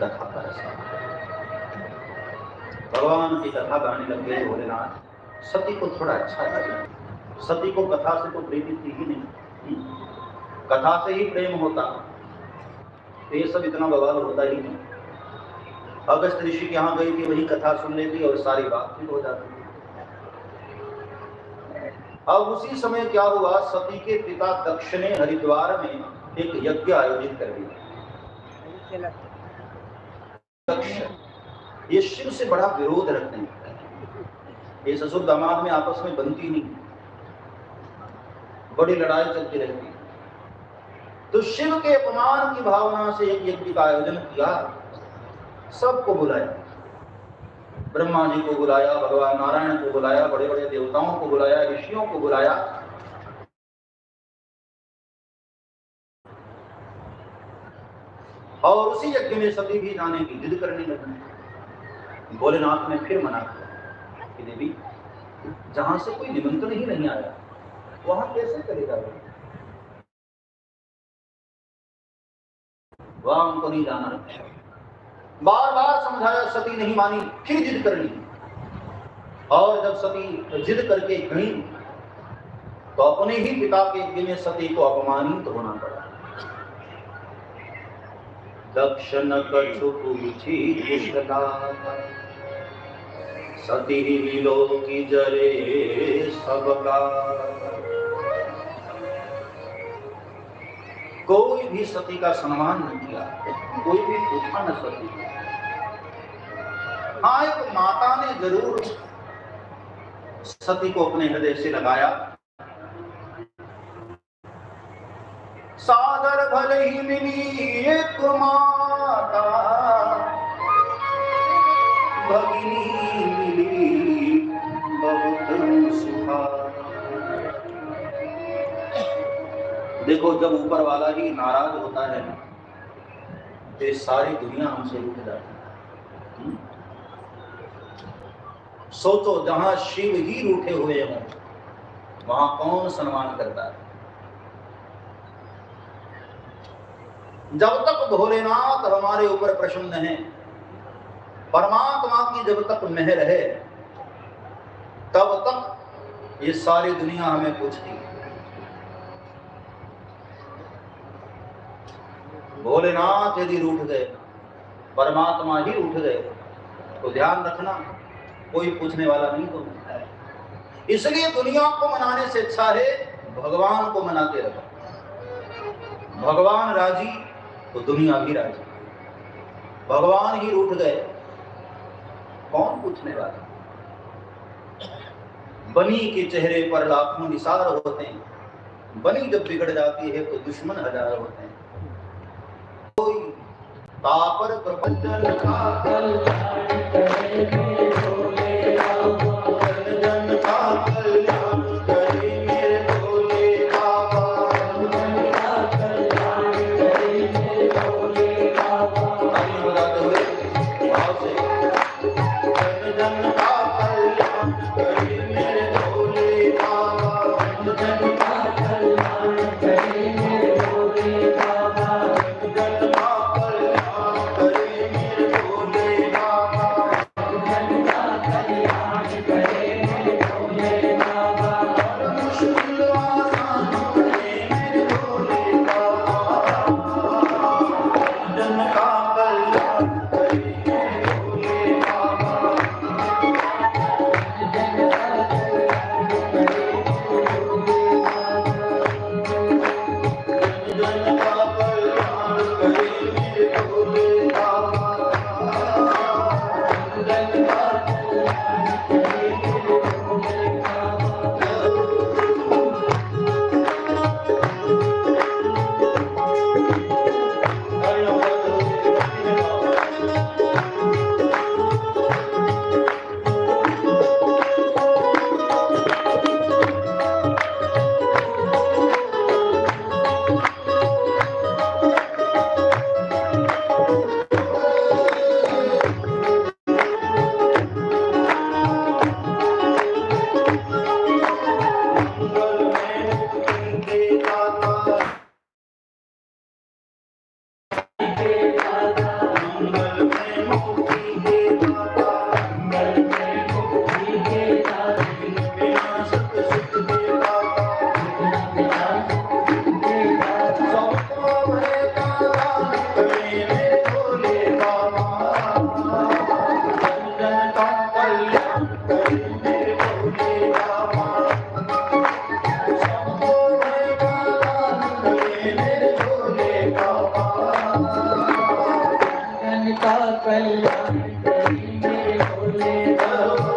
कथा का रसा। भगवान की कथा गाने लग गए भोलेनाथ। सती को थोड़ा अच्छा लगा। सती को कथा से तो प्रेरित थी ही नहीं, कथा से ही प्रेम होता तो ये सब इतना बवाल होता ही नहीं। अगस्त ऋषि के यहाँ गई थी, वही कथा सुन लेती और सारी बातचीत हो जाती। अब उसी समय क्या हुआ, सती के पिता दक्ष ने हरिद्वार में एक यज्ञ आयोजित कर दिया। दक्ष ये शिव से बड़ा विरोध रखते हैं, ये ससुर दामाद में आपस में बनती नहीं, बड़ी लड़ाई चलती रहती। तो शिव के अपमान की भावना से एक यज्ञ का आयोजन किया, सबको बुलाया, ब्रह्मा जी को बुलाया, भगवान नारायण को बुलाया, बड़े बड़े देवताओं को बुलाया, ऋषियों को बुलाया। और उसी यज्ञ में सती भी जाने की जिद करने लगी। भोलेनाथ ने फिर मना किया कि देवी, जहां से कोई निमंत्रण ही नहीं आया वहां कैसे करेगा, वहां उनको नहीं जाना। बार बार समझाया, सती नहीं मानी, फिर जिद कर ली। और जब सती जिद करके गई तो अपने ही पिता के यज्ञ में सती को अपमानित होना पड़ा। दक्ष न कछु पूछी दुष्टता, सती लोकी जरे सबका। कोई भी सती का सम्मान न किया, कोई भी पूछा न सती। हाँ, एक माता ने जरूर सती को अपने हृदय से लगाया। सादर भले ही मिली एक माता, भगिनी मिली बहुत सुखा। देखो, जब ऊपर वाला ही नाराज होता है ना, तो सारी दुनिया हमसे रूठ जाती है। सोचो, जहां शिव ही रूठे हुए हों वहां कौन सम्मान करता है। जब तक भोलेनाथ हमारे ऊपर प्रसन्न है, परमात्मा की जब तक मेहर है, तब तक ये सारी दुनिया हमें पूछती है। भोलेनाथ यदि रूठ गए, परमात्मा ही उठ गए, तो ध्यान रखना कोई पूछने वाला नहीं तो मिलता है। इसलिए दुनिया को मनाने से अच्छा है भगवान को मनाते रहो। भगवान राजी तो दुनिया भी राजी। भगवान ही रूठ गए, कौन पूछने वाला। बनी के चेहरे पर लाखों निसार होते हैं, बनी जब बिगड़ जाती है तो दुश्मन हजार होते हैं। कोई तापर प्रपंचन का कल्याण करे भोले बाबा, जन जन का कल्याण करे मेरे भोले बाबा, जन का कल्याण करे मेरे भोले बाबा। ताली बजाते हुए भाव से, जन जन का कल्याण करे मेरे भोले बाबा, जन जन का कल्याण करे मेरे भोले बाबा, जन जन का कल्याण करे मेरे भोले बाबा। जनता कल्याण करे मेरे भोले बाबा, सबको भगवान करे मेरे भोले बाबा, जनता कल्याण करे मेरे भोले बाबा,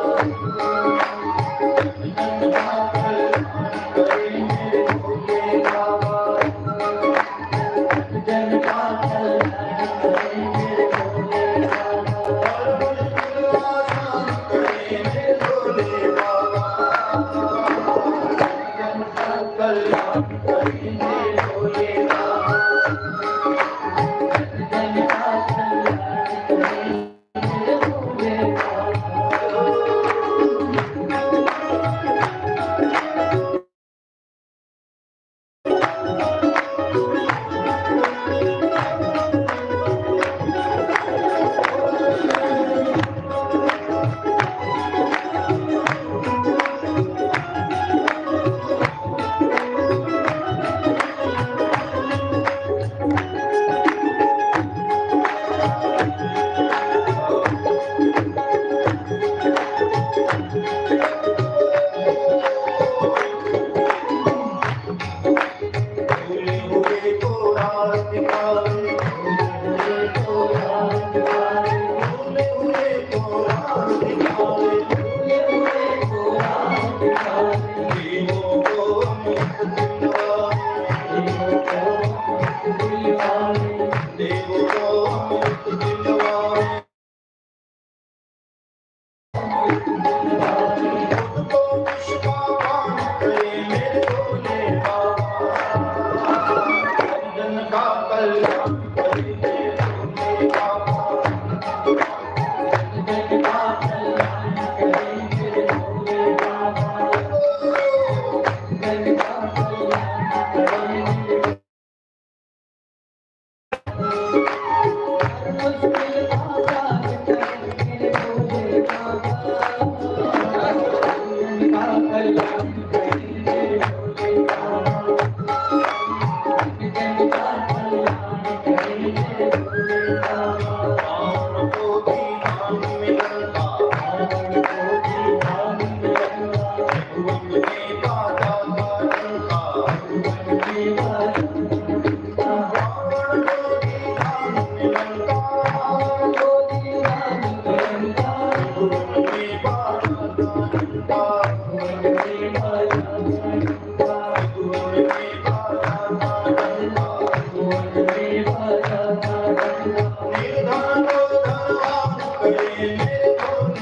जनता कल्याण करे मेरे भोले बाबा, जनता कल्याण करे मेरे भोले बाबा, आसान करे मेरे भोले बाबा, जनता कल्याण करे मेरे भोले बाबा, जनता कल्याण करे मेरे भोले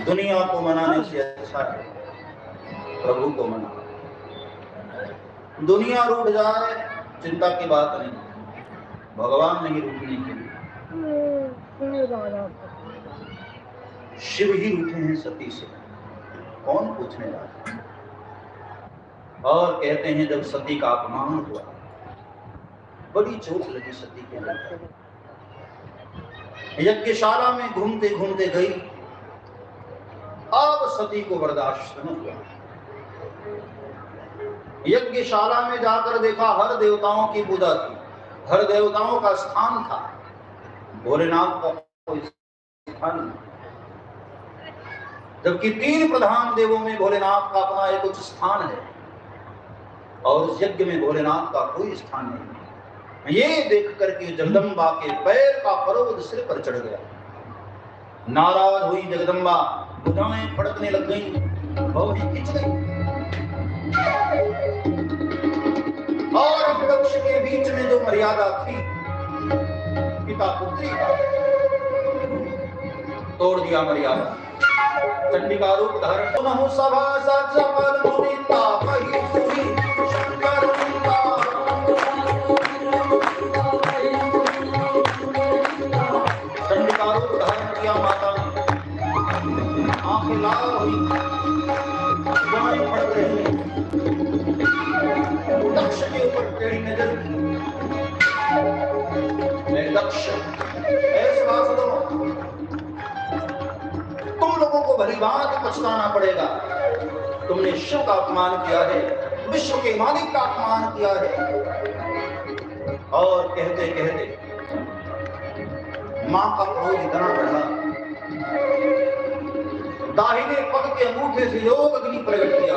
दुनिया को मनाने से अच्छा है प्रभु को मना। दुनिया रूठ जाए चिंता की बात नहीं, भगवान नहीं रूठने के लिए। शिव ही रूठे हैं सती से, कौन पूछने वाला। और कहते हैं जब सती का अपमान हुआ, बड़ी चोट लगी सती के अंदर। यज्ञशाला में घूमते घूमते गई, सती को बर्दाश्त न हुआ। यज्ञशाला में जाकर देखा हर देवताओं की पूजा थी, हर देवताओं का स्थान था, भोलेनाथ का कोई स्थान नहीं। जबकि 3 प्रधान देवों में भोलेनाथ का अपना एक उच्च स्थान है और उस यज्ञ में भोलेनाथ का कोई स्थान नहीं। ये देख करके जगदम्बा के पैर का फरोद सिर पर चढ़ गया। नाराज हुई जगदम्बा, भुजाएं फड़कने लग गई, बहुरी खिंच गई और वृक्ष के बीच में जो मर्यादा थी पिता पुत्री का, तोड़ दिया मर्यादा। चंडिका रूप धारण सुनहु सभा सचपल मुनिता कहि सुनि शंकर निंदा। चंडिका रूप धारण किया माता ने, आंखें लाल हुई, भुजाएं फड़क रही हैं, दक्ष के ऊपर टेढ़ी नजर की। मैं दक्ष ऐसे वासुदेव, तुम लोगों को भली बात पछताना पड़ेगा। तुमने शिव का अपमान किया है, विश्व के मालिक का अपमान किया है। और कहते कहते मां का क्रोध इतना बढ़ा, दाहिने पग के अंगूठे से योग अग्नि प्रकट किया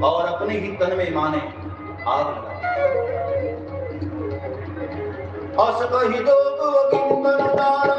और अपने ही तन में मां ने आग लगा। असकहि दोग अग्नि तारा,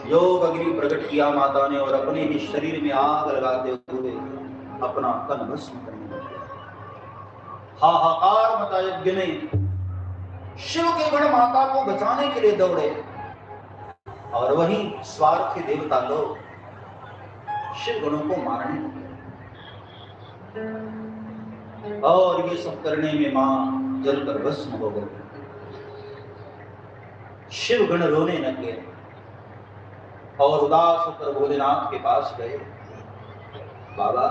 योग अग्नि प्रकट किया माता ने और अपने ही शरीर में आग लगाते हुए अपना तन भस्म करने लगे। हाहाकार मचा यज्ञ में। शिव के गण माता को बचाने के लिए दौड़े और वहीं स्वार्थी देवता लोग शिव गणों को मारने लगे। और ये सब करने में मां जलकर भस्म हो गई। शिव गण रोने लगे और उदास होकर भोलेनाथ के पास गए। बाबा,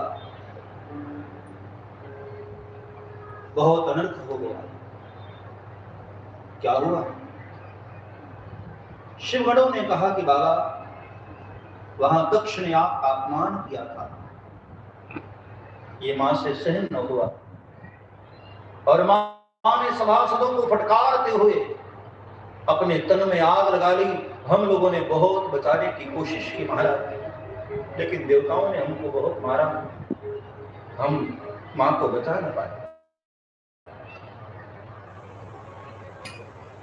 बहुत अनर्थ हो गया, क्या हुआ? शिवगणों ने कहा कि बाबा, वहां दक्ष ने आपका अपमान किया था, ये मां से सहन न हुआ और मां ने सभासदों को फटकारते हुए अपने तन में आग लगा ली। हम लोगों ने बहुत बचाने की कोशिश की महाराज, लेकिन देवताओं ने हमको बहुत मारा, हम मां को बचा न पाए।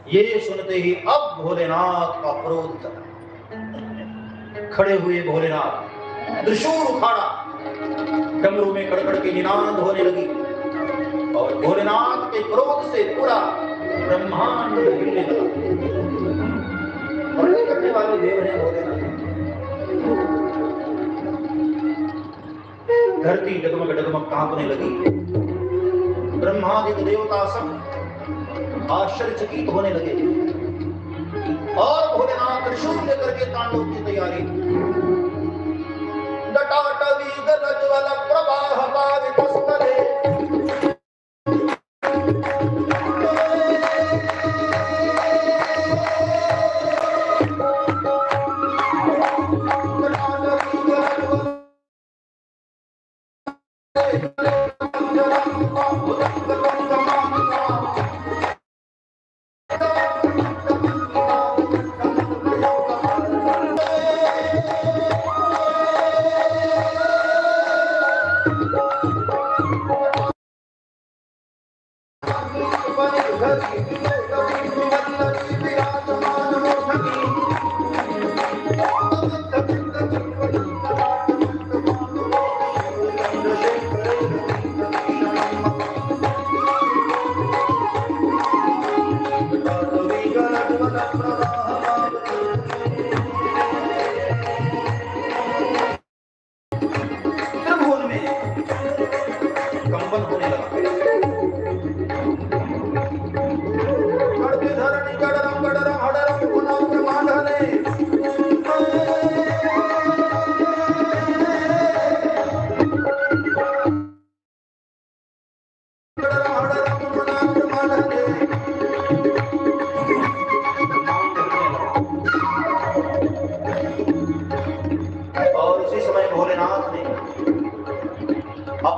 ये सुनते ही अब भोलेनाथ का क्रोध चला। खड़े हुए भोलेनाथ त्रिशूल उखाड़ा, डमरू में कड़कड़ की निनाद होने लगी और भोलेनाथ के क्रोध से पूरा ब्रह्मांड हिलने लगा। बड़े करने वाले देव हैं भोलेनाथ। धरती डगमग डगमग कांपने लगी। ब्रह्मादि देवता सब आश्चर्यचकित होने लगे और भोलेनाथ त्रिशूल लेकर के तांडव की तैयारी। दटाटवी गलज्वल प्रवाह पावितस्तरे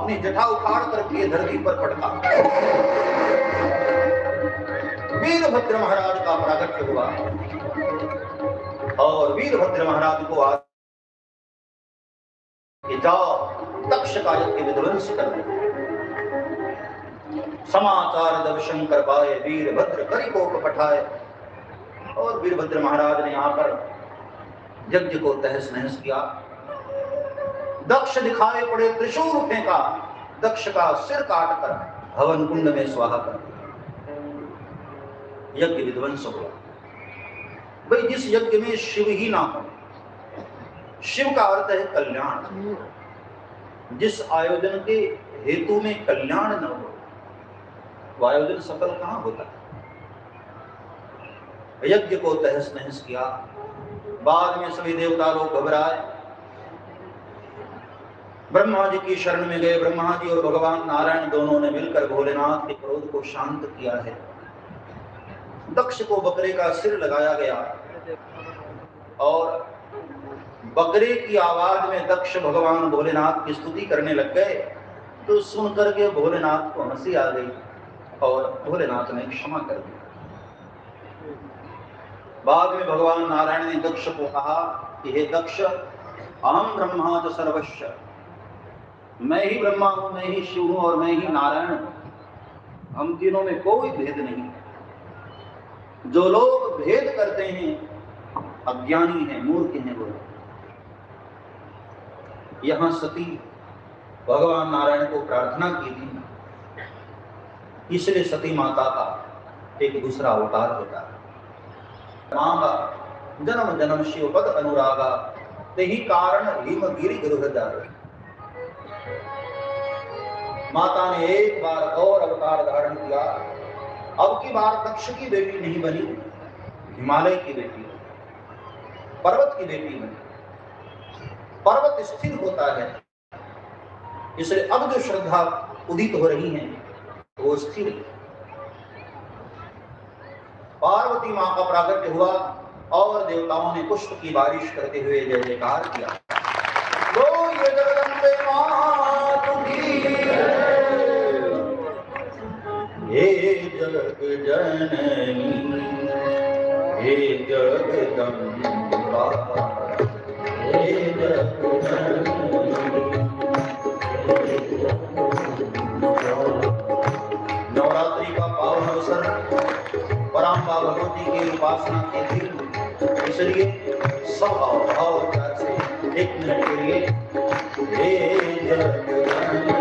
अपनी जटा उखाड़ करके धरती पर पटका। वीरभद्र महाराज का प्रागट्य हुआ और वीरभद्र महाराज को आज जाओ दक्ष का यज्ञ विध्वंस कर दे। समाचार जब शंकर पाए वीरभद्र करी कोप पठाए, और वीरभद्र महाराज ने यहाँ पर यज्ञ को तहस नहस किया। दक्ष दिखाए पड़े, त्रिशूल फेंका, दक्ष का सिर काट कर हवन कुंड में स्वाहा कर दिया। यज्ञ विध्वंस हुआ। भाई जिस यज्ञ में शिव ही ना हो, शिव का अर्थ है कल्याण, जिस आयोजन के हेतु में कल्याण न हो वो आयोजन सफल कहां होता है। यज्ञ को तहस नहस किया। बाद में सभी देवता लोग घबराए, ब्रह्मा जी की शरण में गए। ब्रह्मा जी और भगवान नारायण दोनों ने मिलकर भोलेनाथ के क्रोध को शांत किया है। दक्ष को बकरे का सिर लगाया गया और बकरे की आवाज में दक्ष भगवान भोलेनाथ की स्तुति करने लग गए। तो सुनकर के भोलेनाथ को हंसी आ गई और भोलेनाथ ने क्षमा कर दिया। बाद में भगवान नारायण ने दक्ष को कहा कि हे दक्ष, अहम ब्रह्मा च सर्वस्य, मैं ही ब्रह्मा हूं, मैं ही शिव हूं और मैं ही नारायण हूं। हम तीनों में कोई भेद नहीं। जो लोग भेद करते हैं अज्ञानी हैं, मूर्ख हैं। वो यहां सती भगवान नारायण को प्रार्थना की थी, इसलिए सती माता का एक दूसरा अवतार होता है। मांगा जन्म जन्म शिव पद अनुरागा, तेहि कारण हिम गिरि गिरुह जाए। माता ने एक बार और अवतार धारण किया। अब की बार दक्ष की बेटी नहीं बनी, हिमालय की बेटी, पर्वत की बेटी बनी। पर्वत स्थिर होता है, इसलिए अब जो श्रद्धा उदित हो रही है वो स्थिर है। पार्वती मां का प्रागट्य हुआ और देवताओं ने पुष्प की बारिश करते हुए जय जयकार किया। तो ये जगदम्बे मां की, हे जग जननी, हे जगदम्बा, हे जग जननी। नवरात्रि का पावन अवसर पराम्बा भगवती की उपासना के दिन, इसलिए सब भाव विचार से एक मिनट के लिए हे जग जननी,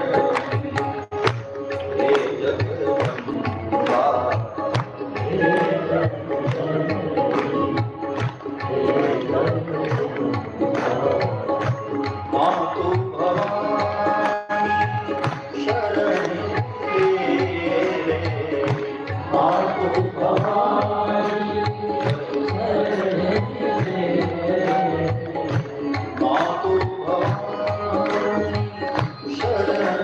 हे जगदम्बा, हे मातु भवानी शरण तेरे, मातु भवानी शरण तेरे, मातु भवानी शरण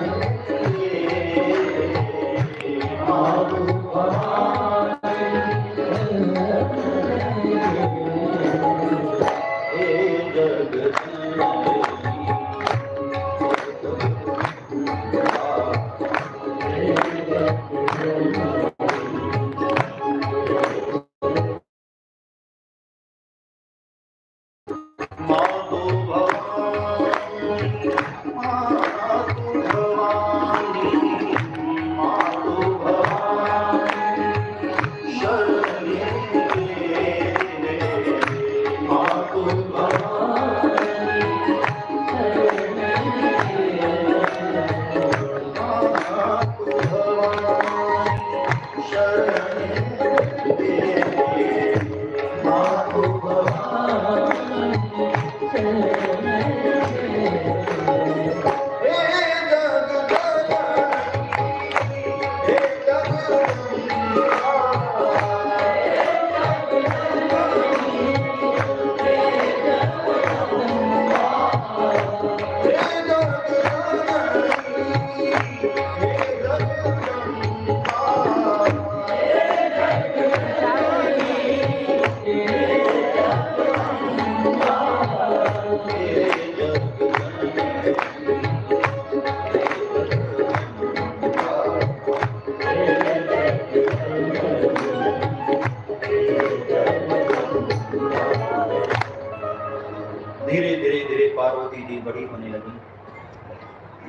धीरे धीरे धीरे पार्वती जी बड़ी होने लगी।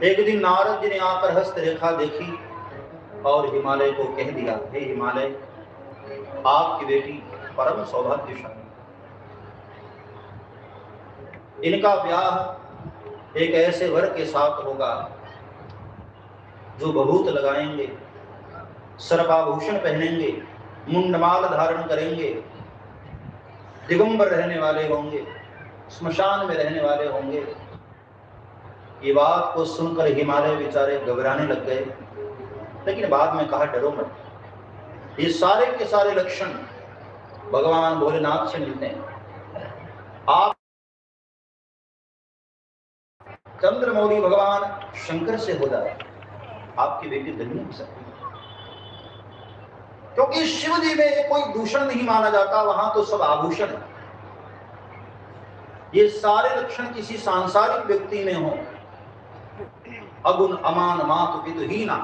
एक दिन नारद जी ने आकर हस्तरेखा देखी और हिमालय को कह दिया, हे हिमालय, आपकी बेटी परम सौभाग्यशाली, इनका ब्याह एक ऐसे वर के साथ होगा जो भभूत लगाएंगे, सर्पाभूषण पहनेंगे, मुंडमाल धारण करेंगे, दिगंबर रहने वाले होंगे, स्मशान में रहने वाले होंगे। ये बात को सुनकर हिमालय बेचारे घबराने लग गए, लेकिन बाद में कहा, डरो मत, ये सारे के सारे लक्षण भगवान भोलेनाथ से मिलते हैं। आप चंद्रमौली भगवान शंकर से हो जाए, आपकी बेटी धन्य हो सकती है, क्योंकि शिव जी में कोई दूषण नहीं माना जाता, वहां तो सब आभूषण है। ये सारे लक्षण किसी सांसारिक व्यक्ति में हो, अगुण अमान मातु पितुहीना,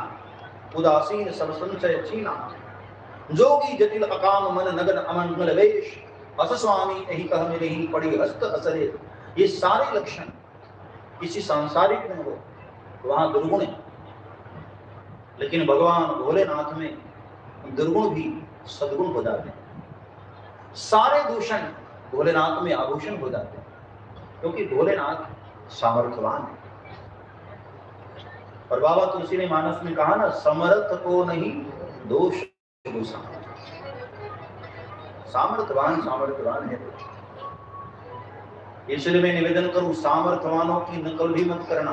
उदासीन सब संशय छीना, जोगी जटिल अकाम मन नगन अमंगल वेश, अस स्वामी यही कह मेरे ही पड़ी हस्त असरे। ये सारे लक्षण किसी सांसारिक में हो तो वहां दुर्गुण है, लेकिन भगवान भोलेनाथ में दुर्गुण भी सद्गुण हो जाते हैं। सारे दूषण भोलेनाथ में आभूषण हो जाते हैं, क्योंकि भोलेनाथ सामर्थ्यवान है। और बाबा तुलसी ने मानस में कहा ना, समर्थ को नहीं दोष सामर्थ्यवान सामर्थ्यवान है। इसलिए मैं निवेदन करूं, सामर्थ्यवानों की नकल भी मत करना।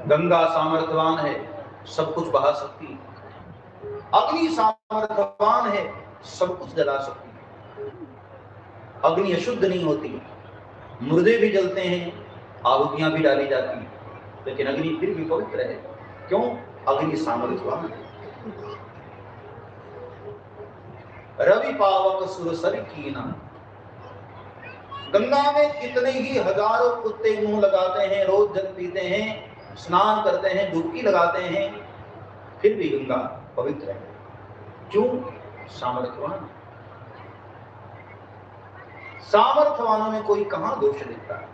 गंगा सामर्थ्यवान है, सब कुछ बहा सकती है। अग्नि सामर्थ्यवान है, सब कुछ जला सकती है। अग्नि अशुद्ध नहीं होती, मुर्दे भी जलते हैं, आहुतियां भी डाली जाती हैं, लेकिन अग्नि फिर भी पवित्र है। क्यों? अग्नि सामर्थ्यवान है। रवि पावक सुरसर कीना, गंगा में कितने ही हजारों कुत्ते मुंह लगाते हैं, रोज जल पीते हैं, स्नान करते हैं, डुबकी लगाते हैं, फिर भी गंगा पवित्र है। क्यों? सामर्थ्यवान। सामर्थ्यवानों में कोई कहां दोष दिखता है?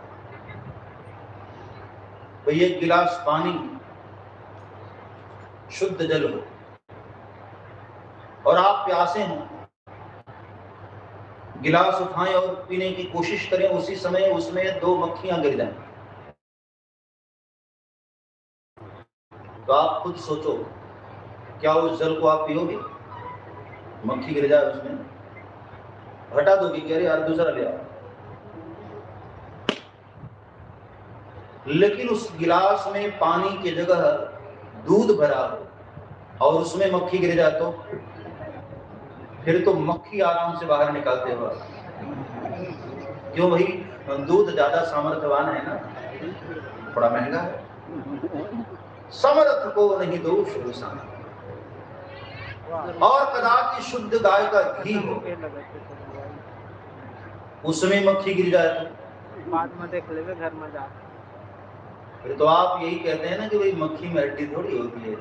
भाई एक गिलास पानी शुद्ध जल हो और आप प्यासे हों, गिलास उठाएं और पीने की कोशिश करें, उसी समय उसमें 2 मक्खियां गिर जाएं, तो आप खुद सोचो, क्या उस जल को आप पियोगे? मक्खी गिर जाए उसमें, हटा दोगे कि अरे यार दूसरा ले आओ? लेकिन उस गिलास में पानी की जगह दूध भरा हो और उसमें मक्खी गिर जाए तो फिर तो मक्खी आराम से बाहर निकालते हो। क्यों भाई? दूध ज्यादा सामर्थ्यवान है ना, थोड़ा महंगा है। समर्थ को नहीं दोष रुसान, और कदाचित शुद्ध गाय का घी हो, उसमें मक्खी गिर जाए तो बाद में देख लेंगे घर में जा। फिर तो आप यही कहते हैं ना कि भाई मक्खी में हड्डी थोड़ी होती है,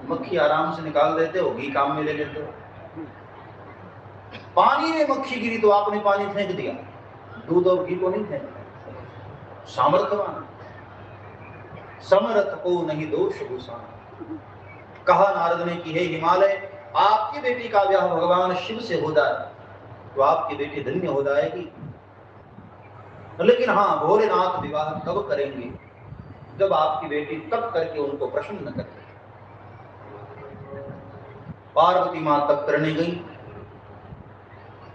मक्खी आराम से निकाल देते हो, घी काम में ले लेते हो। पानी में मक्खी गिरी तो आपने पानी फेंक दिया, दूध और घी को नहीं फेंका। सामर्थ्यवान, समर्थ को नहीं दोष भूषण। कहा नारद ने कि हे हिमालय, आपकी बेटी का ब्याह भगवान शिव से हो जाए तो आपकी बेटी धन्य हो जाएगी। लेकिन हाँ, भोलेनाथ विवाह कब करेंगे? जब आपकी बेटी तप करके उनको प्रसन्न करे। पार्वती मां तप करने गई।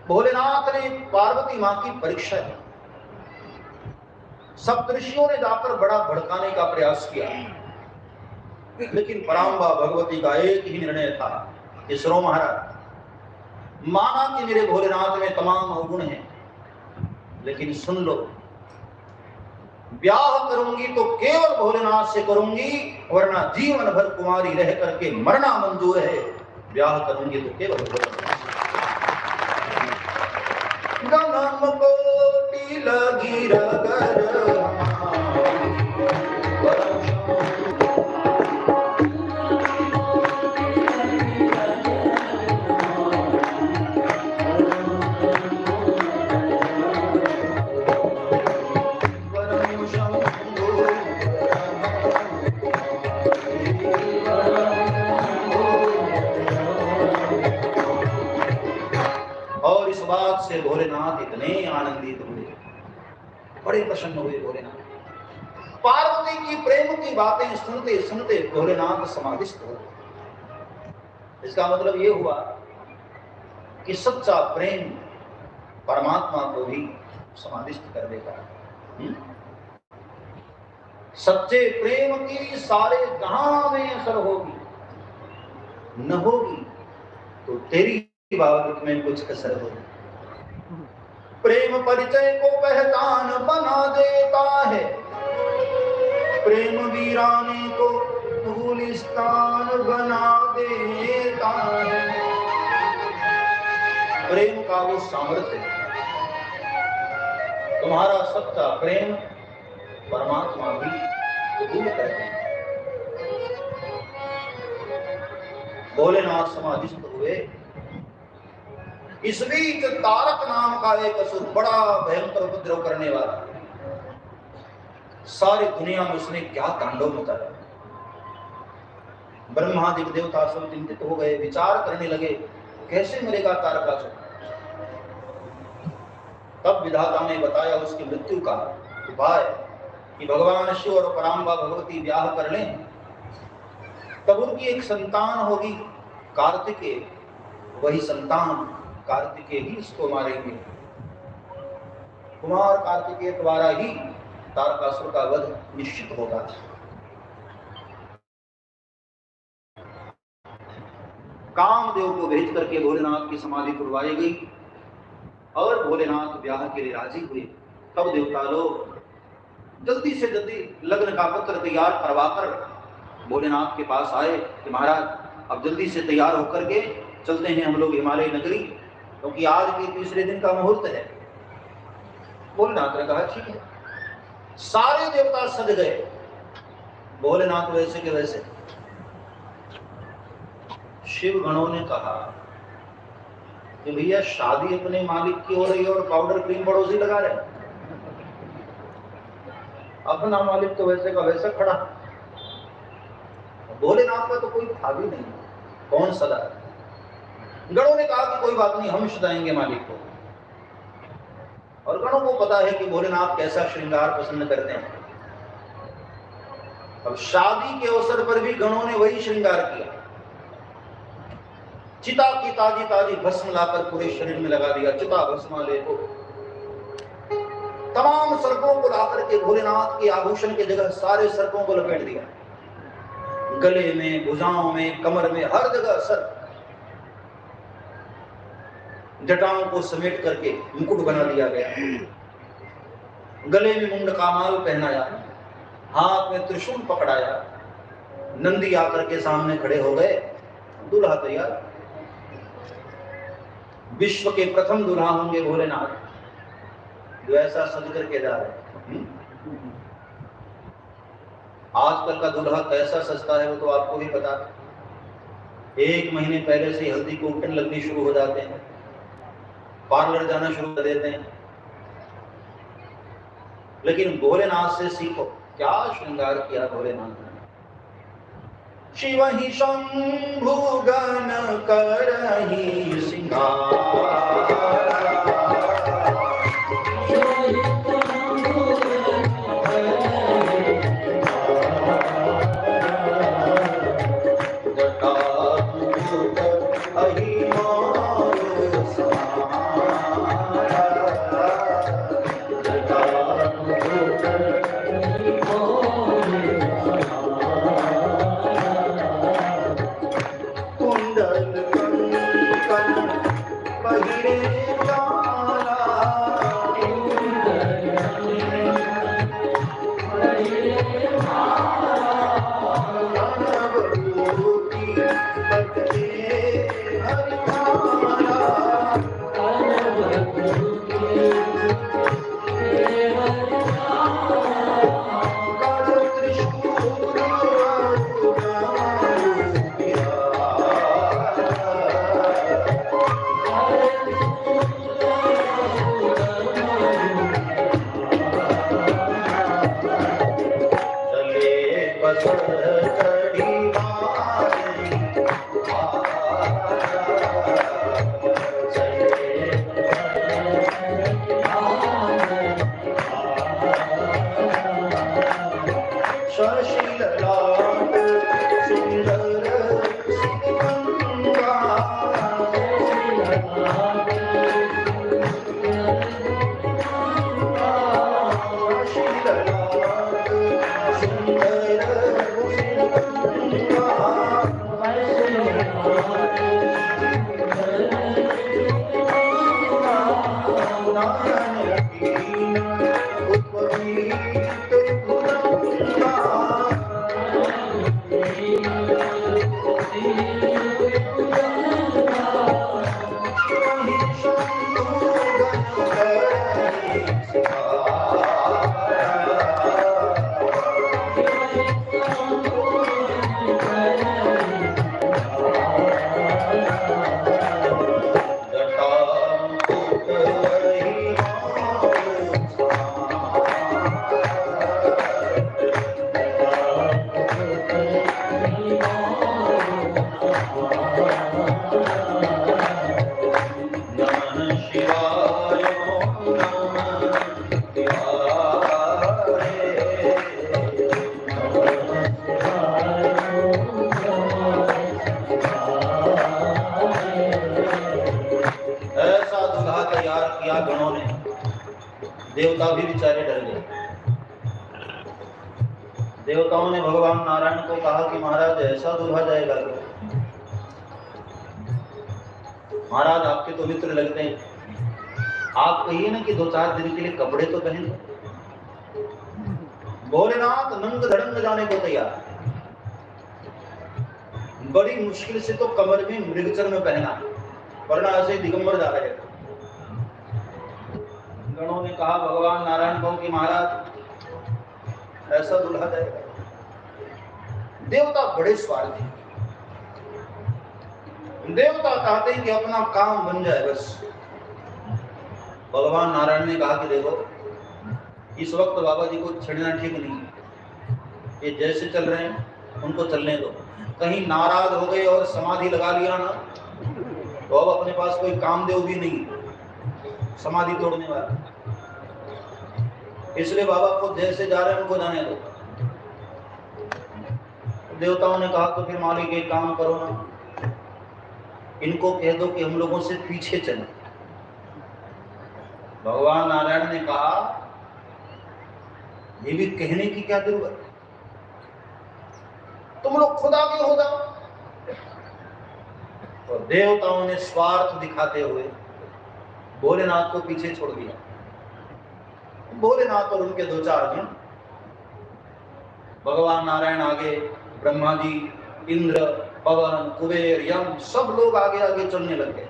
भोलेनाथ ने पार्वती मां की परीक्षा की। सप्तऋषियों ने जाकर बड़ा भड़काने का प्रयास किया, लेकिन पराम्बा भगवती का एक ही निर्णय था कि सुनो महाराज, माना कि मेरे भोलेनाथ में तमाम अवगुण हैं, लेकिन सुन लो, ब्याह करूंगी तो केवल भोलेनाथ से करूंगी, वरना जीवन भर कुमारी रह करके मरना मंजूर है। ब्याह करूंगी तो केवल भोलेनाथ से। गगन कोटि लगी रगर कितने आनंदित हुए, बड़े प्रसन्न हुए भोलेनाथ। पार्वती की प्रेम की बातें सुनते सुनते भोलेनाथ समाधिस्थ हो। इसका मतलब ये हुआ कि सच्चा प्रेम परमात्मा को भी समाधिस्थ कर देगा। सच्चे प्रेम की सारे जहां में असर होगी, न होगी तो तेरी बाबत में कुछ कसर होगी। प्रेम परिचय को पहचान बना देता है, प्रेम वीराने को गुलिस्तान बना देता है। प्रेम का वो सामर्थ्य है, तुम्हारा सच्चा प्रेम परमात्मा भी कबूल करते हैं। भोलेनाथ समाधिस्थ हुए। इस बीच तारक नाम का एक असुर, बड़ा भयंकर उपद्रव करने वाला, सारी दुनिया में उसने क्या तांडव मचाया। ब्रह्मादि देवता सब चिंतित हो गए, विचार करने लगे कैसे मरेगा तारकासुर। तब विधाता ने बताया उसकी मृत्यु का उपाय कि भगवान शिव और पराम्बा भगवती ब्याह कर लें, तब उनकी एक संतान होगी कार्तिकेय, वही संतान कार्तिकेय ही इसको मारेंगे। कुमार कार्तिकेय द्वारा ही तारकासुर का वध निश्चित होगा। कामदेव को भेज करके भोलेनाथ की समाधि खुलवाई गई और भोलेनाथ ब्याह के लिए राजी हुए। तब देवता लोग जल्दी से जल्दी लग्न का पत्र तैयार करवाकर भोलेनाथ के पास आए कि महाराज अब जल्दी से तैयार होकर के चलते हैं हम लोग हिमालय नगरी, क्योंकि आज के तीसरे दिन का मुहूर्त है। भोलेनाथ ने कहा ठीक है। सारे देवता सज गए, भोलेनाथ वैसे के वैसे। शिव गणों ने कहा कि भैया शादी अपने मालिक की हो रही है और पाउडर क्रीम पड़ोसी लगा रहे, अपना मालिक तो वैसे का वैसा खड़ा। भोलेनाथ का तो कोई था भी नहीं, कौन सदा। गणों ने कहा कि कोई बात नहीं, हम सदाएंगे मालिक को। और गणों को पता है कि भोलेनाथ कैसा श्रृंगार पसंद करते हैं। अब शादी के अवसर पर भी गणों ने वही श्रृंगार किया। चिता की ताजी ताजी भस्म लाकर पूरे शरीर में लगा दिया, चिता भस्म ले को। तमाम सर्पों को लाकर के भोलेनाथ के आभूषण की जगह सारे सर्पों को लपेट दिया, गले में, भुजाओं में, कमर में, हर जगह सर्प। जटाओं को समेट करके मुकुट बना दिया गया, गले में मुंड का माल पहनाया, हाथ में त्रिशूल पकड़ाया। नंदी आकर के सामने खड़े हो गए, दूल्हा तैयार। विश्व के प्रथम दूल्हा होंगे भोलेनाथ, जो ऐसा सज करके जा रहे। आजकल का दूल्हा कैसा सजता है वो तो आपको भी पता है। 1 महीने पहले से हल्दी को उठन लगनी शुरू हो जाते हैं, पार्लर जाना शुरू कर देते हैं। लेकिन भोलेनाथ से सीखो, क्या श्रृंगार किया भोलेनाथ ने। शिव ही शंभु गण करहि सिंगार, कुंडल कंकण पहिरे देवताओं ने, देवता भी बेचारे डर गए। देवताओं ने भगवान नारायण को कहा कि महाराज ऐसा दूल्हा जाएगा क्या? महाराज आपके तो मित्र लगते हैं, आप कहिए ना कि 2-4 दिन के लिए कपड़े तो पहन लो। भोलेनाथ नंग धड़ंग जाने को तैयार। बड़ी मुश्किल से तो कमर में मृगचर्म पहना, वरना ऐसे दिगंबर जा रहे थे। गणों ने कहा भगवान नारायण को कि महाराज ऐसा दूल्हा जाएगा। देवता बड़े स्वार्थी, देवता चाहते हैं कि अपना काम बन जाए बस। भगवान नारायण ने कहा कि देखो इस वक्त बाबा जी को छेड़ना ठीक नहीं है, ये जैसे चल रहे हैं उनको चलने दो। कहीं नाराज हो गए और समाधि लगा लिया ना तो अब अपने पास कोई कामदेव भी नहीं, समाधि तोड़ने वाला। इसलिए बाबा को जैसे जा रहे हैं उनको जाने दो। देवताओं ने कहा तो फिर मालिक एक काम करो ना, इनको कह दो कि हम लोगों से पीछे चले। भगवान नारायण ने कहा ये भी कहने की क्या जरूरत, तुम लोग खुद आगे हो जाओ। तो देवताओं ने स्वार्थ दिखाते हुए भोलेनाथ को पीछे छोड़ दिया। भोलेनाथ और उनके 2-4 जन, भगवान नारायण आगे, ब्रह्मा जी, इंद्र, पवन, कुबेर, यम, सब लोग आगे आगे चलने लग गए,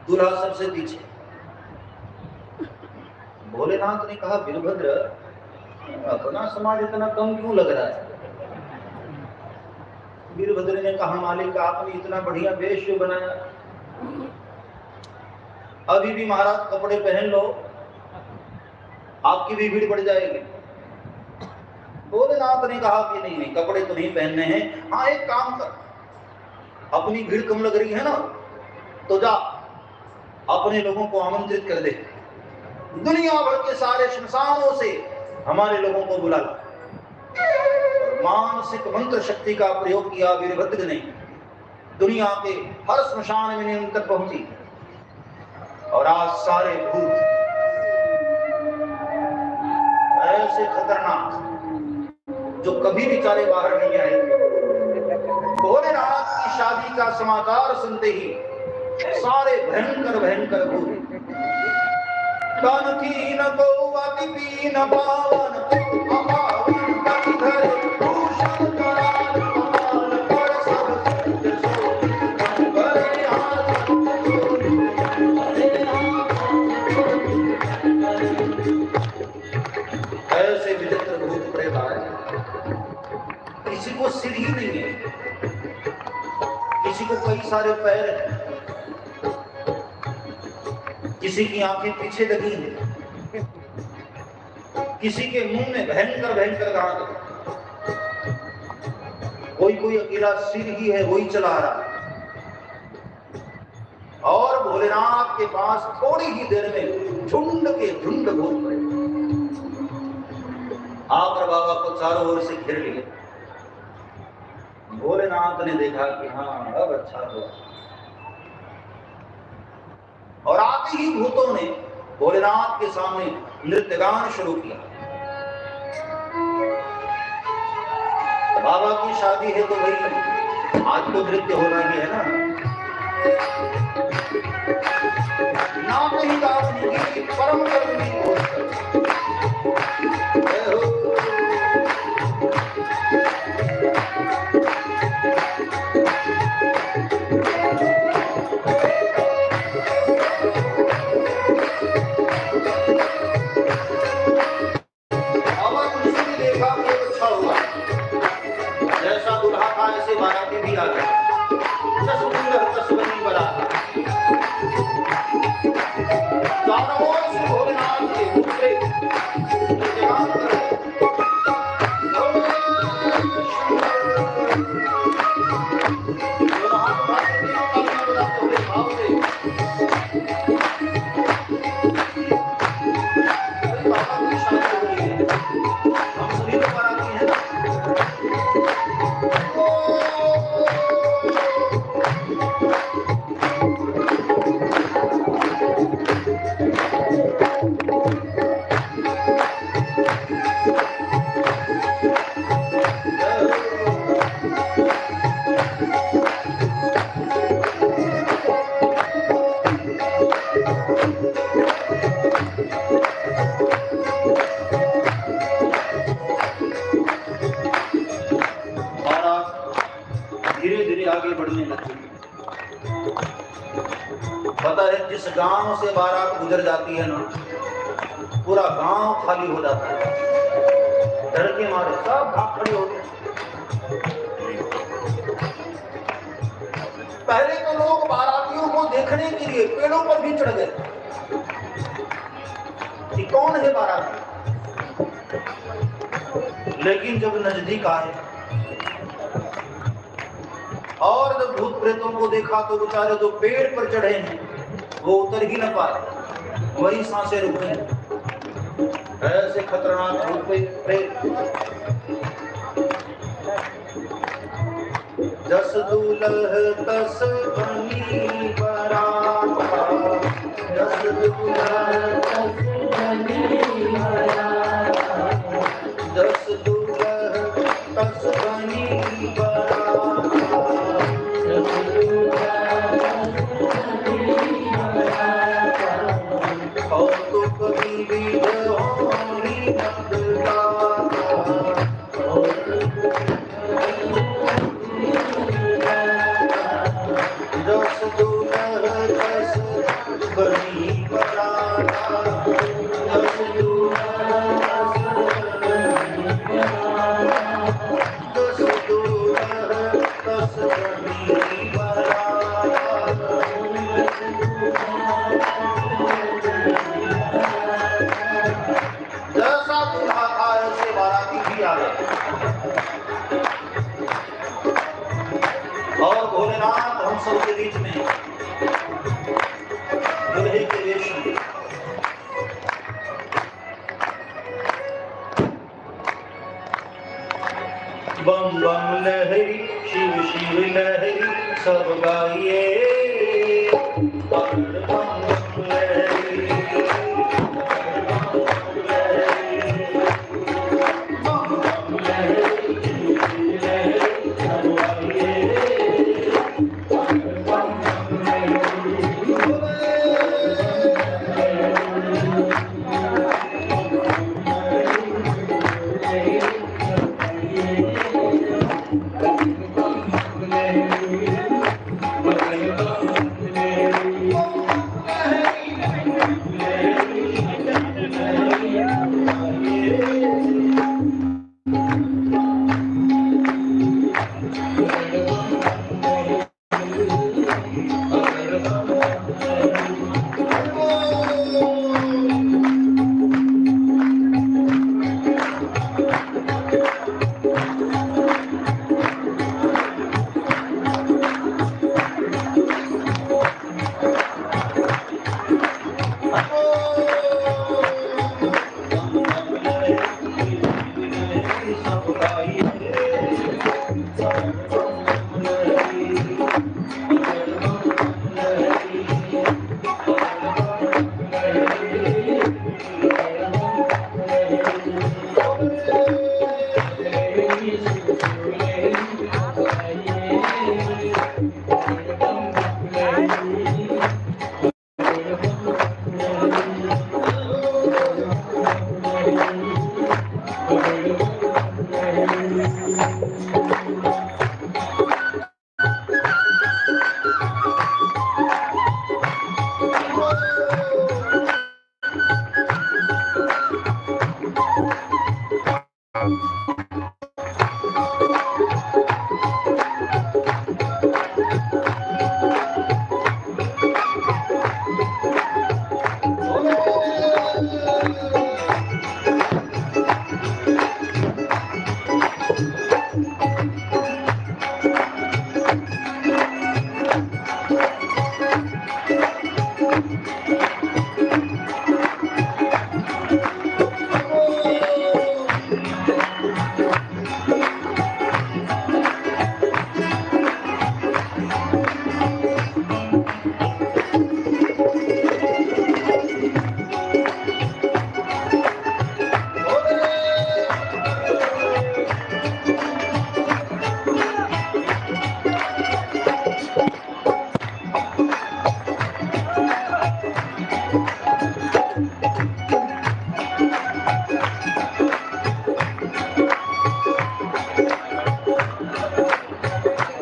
दूल्हा सबसे पीछे। भोलेनाथ ने कहा वीरभद्र अपना समाज इतना कम क्यों लग रहा है? वीरभद्र ने कहा मालिक आपने इतना बढ़िया वेश क्यों बनाया, अभी भी महाराज कपड़े पहन लो, आपकी भी भीड़ बढ़ जाएगी। भोलेनाथ ने कहा कि नहीं नहीं कपड़े तो नहीं पहनने हैं। हाँ एक काम कर, अपनी भीड़ कम लग रही है ना तो जा अपने लोगों को आमंत्रित कर दे, दुनिया भर के सारे श्मशानों से हमारे लोगों को बुला ला। मानसिक मंत्र शक्ति का प्रयोग किया वीरभद्र ने, दुनिया के हर श्मशान में निरंतर पहुंची और आज सारे भूत ऐसे खतरनाक जो कभी भी चारे बाहर नहीं आए। भोलेनाथ की शादी का समाचार सुनते ही सारे भयंकर भयंकर भूत न गौवती पीन पावन अपावन कंधर भूषण कराल कमाल पर सब करे हाथ ऐसे विचित्र भूत प्रेत आए। किसी को सिर ही नहीं है, किसी को कई सारे पैर हैं, किसी की आंखें पीछे लगी हैं, किसी के मुंह में भयंकर भयंकर दांत, कोई कोई अकेला सिर ही है वही चला रहा है। और भोलेनाथ के पास थोड़ी ही देर में झुंड के झुंड भूत पड़े, आकर बाबा को चारों ओर से घेर लिए। भोलेनाथ ने देखा कि हाँ अब अच्छा हुआ, और आते ही भूतों ने भोलेनाथ के सामने नृत्य गान शुरू किया। बाबा की शादी है तो भाई आज तो नृत्य होना ही है ना, नाम ही गावनी की परम करुणी बाराती भी आ गए, तस्वीर बरात चारों ओर से भोलेनाथ के दूसरे इंतजाम कर रहे। भाव से बाबा की शादी हो रही है, हम सभी लोग बाराती हैं ना। जिस गांव से बारात गुजर जाती है ना, पूरा गांव खाली हो जाता है। डर के मारे सब भाग खड़े होते हैं। पहले तो लोग बारातियों को देखने के लिए पेड़ों पर भी चढ़ गए कि कौन है बाराती। लेकिन जब नजदीक आए और जब भूत प्रेतों को देखा तो बेचारे जो पेड़ पर चढ़े हैं वो उतर ही न पाए, वही सांसें रुक गई। ऐसे खतरनाक भूत प्रेत। जस दुलह तस बनी बरात, जस दुलह तस बनी बरात, जस दुलह तस बनी बरात, जस दुलह तस बनी बरात। और तो कभी भी होनी बदलाता, जस दुलह तस बनी बरात, जस दुलह तस बनी बरात। जैसा दूल्हा था ऐसे बाराती भी आ गए और भोलेनाथ हम सब के बीच में दुल्हे के वेश में। बम बम लहरी शिव शिव लहरी सब गाइए, बम बम लहरी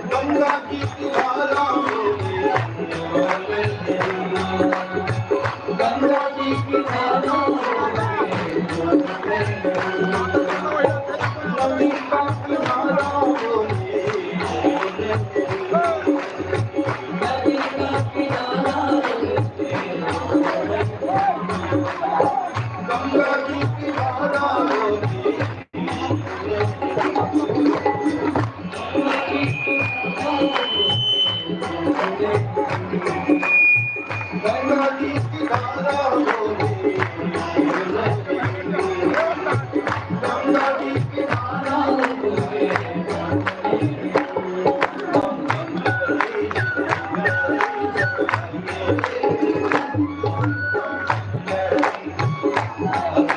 गंगा की धारा में Thank you.